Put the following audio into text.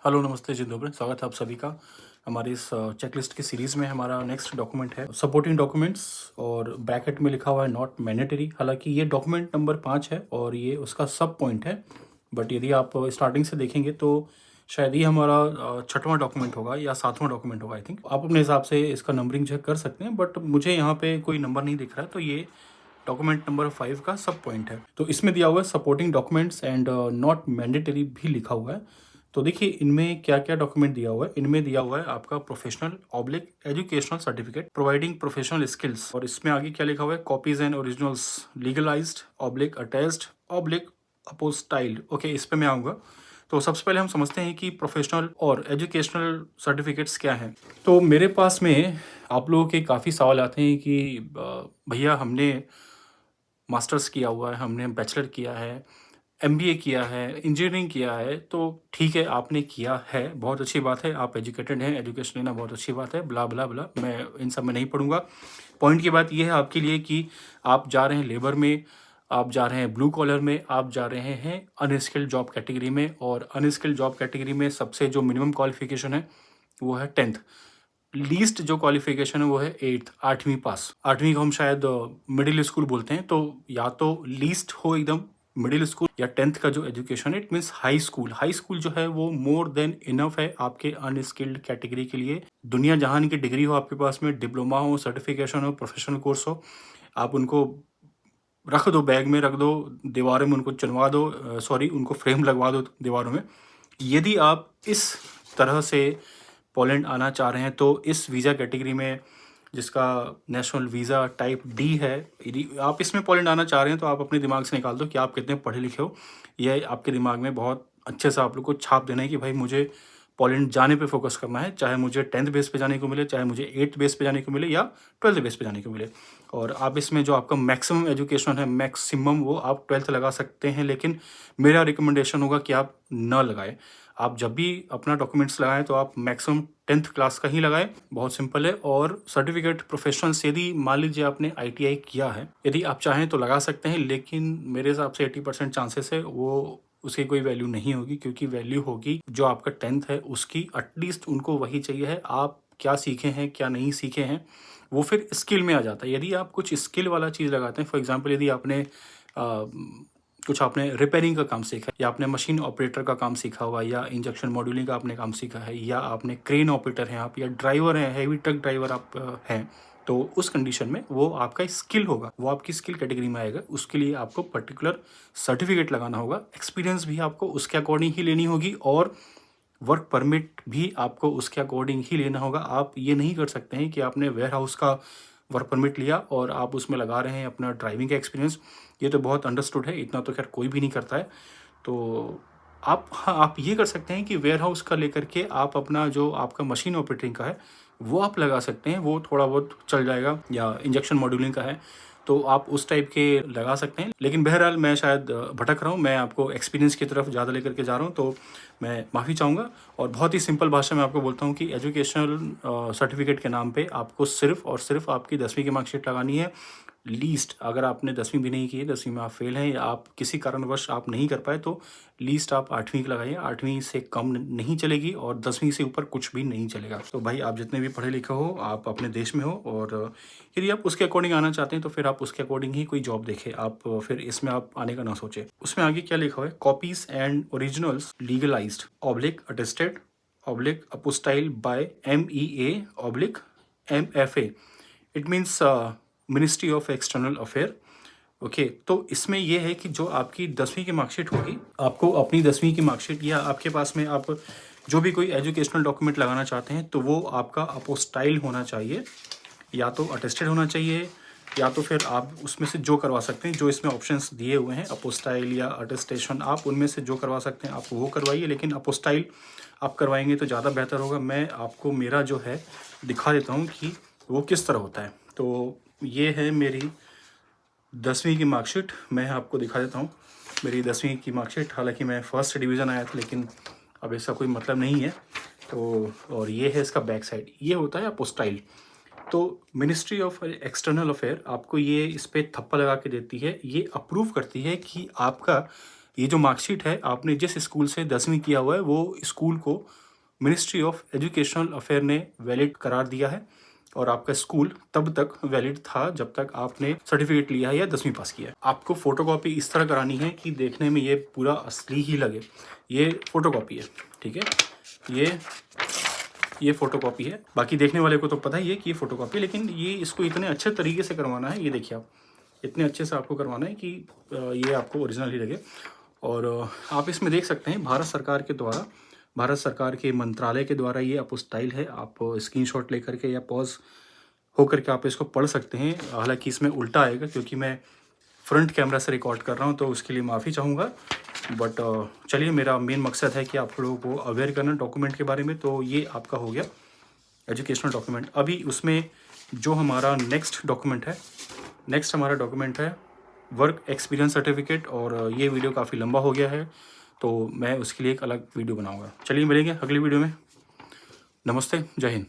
Hello, नमस्ते, जिन दोपहर स्वागत है आप सभी का हमारे इस चेकलिस्ट की सीरीज़ में। हमारा नेक्स्ट डॉक्यूमेंट है सपोर्टिंग डॉक्यूमेंट्स और ब्रैकेट में लिखा हुआ है नॉट मैंडेटरी। हालांकि ये डॉक्यूमेंट नंबर 5 है और ये उसका सब पॉइंट है, बट यदि आप स्टार्टिंग से देखेंगे तो शायद ये हमारा छठवां डॉक्यूमेंट होगा या सातवां डॉक्यूमेंट होगा। आई थिंक आप अपने हिसाब से इसका नंबरिंग चेक कर सकते हैं, बट मुझे यहाँ पे कोई नंबर नहीं दिख रहा है, तो ये डॉक्यूमेंट नंबर 5 का सब पॉइंट है। तो इसमें दिया हुआ है supporting documents and not mandatory भी लिखा हुआ है। तो देखिए इनमें क्या क्या डॉक्यूमेंट दिया हुआ है। इनमें दिया हुआ है आपका professional oblique educational certificate providing professional skills, और इसमें आगे क्या लिखा हुआ है, copies and originals legalised oblique attached oblique apostilled. Okay, इस पे मैं आऊँगा। तो सबसे पहले हम समझते हैं कि प्रोफेशनल और एजुकेशनल सर्टिफिकेट्स क्या हैं। तो मेरे पास में आप लोगों के काफ़ी सवाल आते हैं कि भैया हमने मास्टर्स किया हुआ है, हमने बैचलर किया है, एमबीए किया है, इंजीनियरिंग किया है। तो ठीक है, आपने किया है, बहुत अच्छी बात है, आप एजुकेटेड हैं, एजुकेशन लेना बहुत अच्छी बात है, ब्ला ब्ला ब्ला, मैं इन सब में नहीं पढ़ूंगा। पॉइंट की बात यह है आपके लिए कि आप जा रहे हैं लेबर में, आप जा रहे हैं ब्लू कॉलर में, आप जा रहे हैं अनस्किल्ड जॉब कैटेगरी में, और अनस्किल्ड जॉब कैटेगरी में सबसे जो मिनिमम क्वालिफिकेशन है वो है 10th। लीस्ट जो क्वालिफिकेशन है वो है 8th, 8वीं पास। 8वीं को हम शायद मिडिल स्कूल बोलते हैं। तो या तो लीस्ट हो एकदम मिडिल स्कूल, या 10th का जो एजुकेशन है it means high school. High school जो है वो मोर देन इनफ है आपके अनस्किल्ड कैटेगरी के लिए। दुनिया जहान की डिग्री हो आपके पास में, डिप्लोमा हो, सर्टिफिकेशन हो, प्रोफेशनल कोर्स हो, आप उनको रख दो, बैग में रख दो, दीवारों में उनको चुनवा दो, सॉरी उनको फ्रेम लगवा दो दीवारों में। यदि आप इस तरह से पोलैंड आना चाह रहे हैं तो इस वीज़ा कैटेगरी में, जिसका नेशनल वीज़ा टाइप डी है, यदि आप इसमें पोलैंड आना चाह रहे हैं तो आप अपने दिमाग से निकाल दो कि आप कितने पढ़े लिखे हो। यह आपके दिमाग में बहुत अच्छे से आप लोग को छाप देना है कि भाई मुझे पोलैंड जाने पे फोकस करना है, चाहे मुझे 10th बेस पे जाने को मिले, चाहे मुझे 8th बेस पे जाने को मिले, या 12th बेस पे जाने को मिले। और आप इसमें जो आपका मैक्सिमम एजुकेशन है, मैक्सिमम, वो आप 12th लगा सकते हैं, लेकिन मेरा रिकमेंडेशन होगा कि आप ना लगाएं। आप जब भी अपना डॉक्यूमेंट्स लगाएं तो आप मैक्सिमम 10th क्लास का ही लगाएं, बहुत सिंपल है। और सर्टिफिकेट प्रोफेशनल से, यदि मान लीजिए आपने आईटीआई किया है, यदि आप चाहें तो लगा सकते हैं, लेकिन मेरे हिसाब से 80% चांसेस है वो उसकी कोई वैल्यू नहीं होगी, क्योंकि वैल्यू होगी जो आपका 10th है उसकी। एटलीस्ट उनको वही चाहिए है, आप क्या सीखे हैं क्या नहीं सीखे हैं, वो फिर स्किल में आ जाता है। यदि आप कुछ स्किल वाला चीज़ लगाते हैं, फॉर एग्जांपल यदि आपने कुछ आपने रिपेयरिंग का काम सीखा है, या आपने मशीन ऑपरेटर का काम सीखा हुआ है, या इंजेक्शन मॉड्यूलिंग का आपने काम सीखा है, या आपने क्रेन ऑपरेटर हैं आप, या ड्राइवर हैं, हैवी ट्रक ड्राइवर आप हैं, तो उस कंडीशन में वो आपका स्किल होगा, वो आपकी स्किल कैटेगरी में आएगा। उसके लिए आपको पर्टिकुलर सर्टिफिकेट लगाना होगा। एक्सपीरियंस भी आपको उसके अकॉर्डिंग ही लेनी होगी, और वर्क परमिट भी आपको उसके अकॉर्डिंग ही लेना होगा। आप ये नहीं कर सकते हैं कि आपने वेयर हाउस का वर्क परमिट लिया और आप उसमें लगा रहे हैं अपना ड्राइविंग का एक्सपीरियंस। ये तो बहुत अंडरस्टूड है, इतना तो खैर कोई भी नहीं करता है। तो आप, हाँ, आप ये कर सकते हैं कि वेयर हाउस का लेकर के आप अपना जो आपका मशीन ऑपरेटिंग का है वो आप लगा सकते हैं, वो थोड़ा बहुत चल जाएगा। या इंजेक्शन मॉड्यूलिंग का है तो आप उस टाइप के लगा सकते हैं। लेकिन बहरहाल मैं शायद भटक रहा हूँ, मैं आपको एक्सपीरियंस की तरफ ज़्यादा लेकर के जा रहा हूँ, तो मैं माफ़ी चाहूँगा। और बहुत ही सिंपल भाषा में आपको बोलता हूँ कि एजुकेशनल सर्टिफिकेट के नाम पे आपको सिर्फ और सिर्फ आपकी 10वीं की मार्कशीट लगानी है। लीस्ट, अगर आपने 10वीं भी नहीं की है, 10वीं में आप फेल हैं, या आप किसी कारणवश आप नहीं कर पाए, तो लीस्ट आप 8वीं की लगाइए। 8वीं से कम नहीं चलेगी और 10वीं से ऊपर कुछ भी नहीं चलेगा। तो भाई आप जितने भी पढ़े लिखे हो, आप अपने देश में हो, और यदि आप उसके अकॉर्डिंग आना चाहते हैं तो फिर आप उसके अकॉर्डिंग ही कोई जॉब देखें। आप फिर इसमें आप आने का ना सोचे। उसमें आगे क्या लिखा हुआ है, copies and originals legalised oblique attested oblique apostille by MEA oblique MFA। It means ministry of external affair. Okay, तो इसमें यह है कि जो आपकी 10वीं की मार्कशीट होगी, आपको अपनी 10वीं की मार्कशीट, या आपके पास में आप जो भी कोई एजुकेशनल डॉक्यूमेंट लगाना चाहते हैं, तो वो आपका अपोस्टाइल होना चाहिए, या तो अटेस्टेड होना चाहिए, या तो फिर आप उसमें से जो करवा सकते हैं, जो इसमें ऑप्शंस दिए हुए हैं, अपोस्टाइल या अटेस्टेशन, आप उनमें से जो करवा सकते हैं आप वो करवाइए। लेकिन अपोस्टाइल आप करवाएंगे तो ज़्यादा बेहतर होगा। मैं आपको मेरा जो है दिखा देता हूँ कि वो किस तरह होता है। तो ये है मेरी 10वीं की मार्कशीट, मैं आपको दिखा देता हूँ मेरी 10वीं की मार्कशीट। हालांकि मैं फर्स्ट डिवीज़न आया था, लेकिन अब ऐसा कोई मतलब नहीं है। तो और ये है इसका बैक साइड, ये होता है अपोस्टाइल। तो मिनिस्ट्री ऑफ एक्सटर्नल अफेयर आपको ये इस पर थप्पा लगा के देती है, ये अप्रूव करती है कि आपका ये जो मार्कशीट है, आपने जिस स्कूल से 10वीं किया हुआ है वो स्कूल को मिनिस्ट्री ऑफ एजुकेशनल अफेयर ने वैलिड करार दिया है, और आपका स्कूल तब तक वैलिड था जब तक आपने सर्टिफिकेट लिया है या 10वीं पास किया है। आपको फोटोकॉपी इस तरह करानी है कि देखने में ये पूरा असली ही लगे। ये फोटोकॉपी है, ठीक है, ये फोटोकॉपी है। बाकी देखने वाले को तो पता ही है कि ये फोटोकॉपी है, लेकिन ये इसको इतने अच्छे तरीके से करवाना है, ये देखिए आप, इतने अच्छे से आपको करवाना है कि ये आपको ओरिजिनल ही लगे। और आप इसमें देख सकते हैं भारत सरकार के द्वारा, भारत सरकार के मंत्रालय के द्वारा ये अपोस्टाइल है। आप स्क्रीनशॉट लेकर के या पॉज होकर के आप इसको पढ़ सकते हैं। हालांकि इसमें उल्टा आएगा क्योंकि मैं फ्रंट कैमरा से रिकॉर्ड कर रहा हूँ, तो उसके लिए माफ़ी चाहूँगा। बट चलिए, मेरा मेन मकसद है कि आप लोगों को अवेयर करना डॉक्यूमेंट के बारे में। तो ये आपका हो गया एजुकेशनल डॉक्यूमेंट। अभी उसमें जो हमारा नेक्स्ट हमारा डॉक्यूमेंट है वर्क एक्सपीरियंस सर्टिफिकेट, और ये वीडियो काफ़ी लंबा हो गया है तो मैं उसके लिए एक अलग वीडियो बनाऊंगा। चलिए मिलेंगे अगली वीडियो में। नमस्ते, जय हिंद।